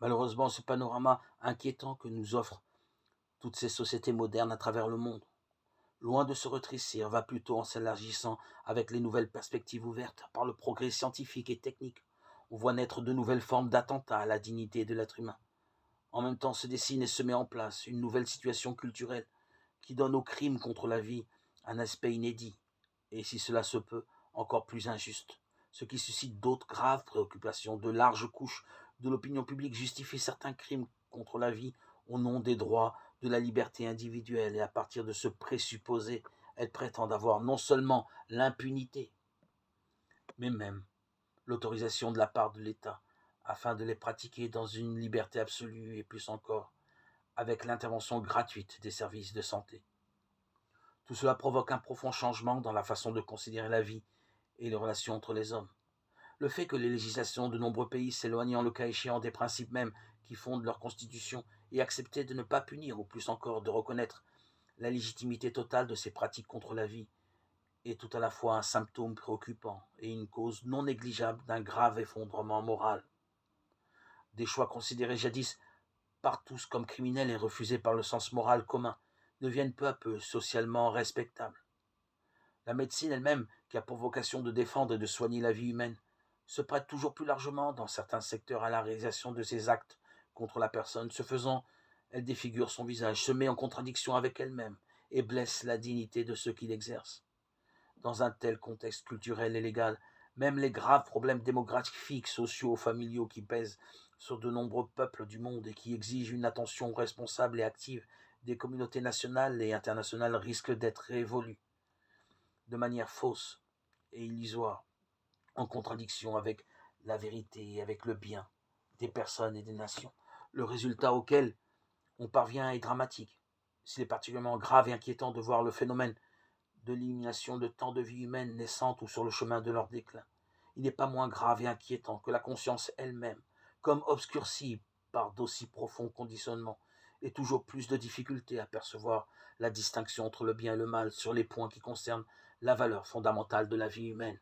Malheureusement, ce panorama inquiétant que nous offrent toutes ces sociétés modernes à travers le monde, loin de se rétrécir, va plutôt en s'élargissant avec les nouvelles perspectives ouvertes par le progrès scientifique et technique. On voit naître de nouvelles formes d'attentats à la dignité de l'être humain. En même temps se dessine et se met en place une nouvelle situation culturelle qui donne au crime contre la vie un aspect inédit, et si cela se peut, encore plus injuste, ce qui suscite d'autres graves préoccupations. De larges couches de l'opinion publique justifient certains crimes contre la vie au nom des droits de la liberté individuelle, et à partir de ce présupposé, elles prétendent avoir non seulement l'impunité, mais même l'autorisation de la part de l'État, afin de les pratiquer dans une liberté absolue et plus encore, avec l'intervention gratuite des services de santé. Tout cela provoque un profond changement dans la façon de considérer la vie et les relations entre les hommes. Le fait que les législations de nombreux pays s'éloignant le cas échéant des principes mêmes qui fondent leur constitution et accepter de ne pas punir ou plus encore de reconnaître la légitimité totale de ces pratiques contre la vie est tout à la fois un symptôme préoccupant et une cause non négligeable d'un grave effondrement moral. Des choix considérés jadis par tous comme criminels et refusés par le sens moral commun deviennent peu à peu socialement respectables. La médecine elle-même, qui a pour vocation de défendre et de soigner la vie humaine, se prête toujours plus largement dans certains secteurs à la réalisation de ces actes contre la personne. Ce faisant, elle défigure son visage, se met en contradiction avec elle-même et blesse la dignité de ceux qui l'exercent. Dans un tel contexte culturel et légal, même les graves problèmes démographiques, sociaux, familiaux qui pèsent sur de nombreux peuples du monde et qui exigent une attention responsable et active des communautés nationales et internationales risquent d'être révolus de manière fausse et illusoire, en contradiction avec la vérité et avec le bien des personnes et des nations. Le résultat auquel on parvient est dramatique. S'il est particulièrement grave et inquiétant de voir le phénomène de l'élimination de tant de vies humaines naissantes ou sur le chemin de leur déclin, il n'est pas moins grave et inquiétant que la conscience elle-même, comme obscurcie par d'aussi profonds conditionnements, et toujours plus de difficultés à percevoir la distinction entre le bien et le mal sur les points qui concernent la valeur fondamentale de la vie humaine.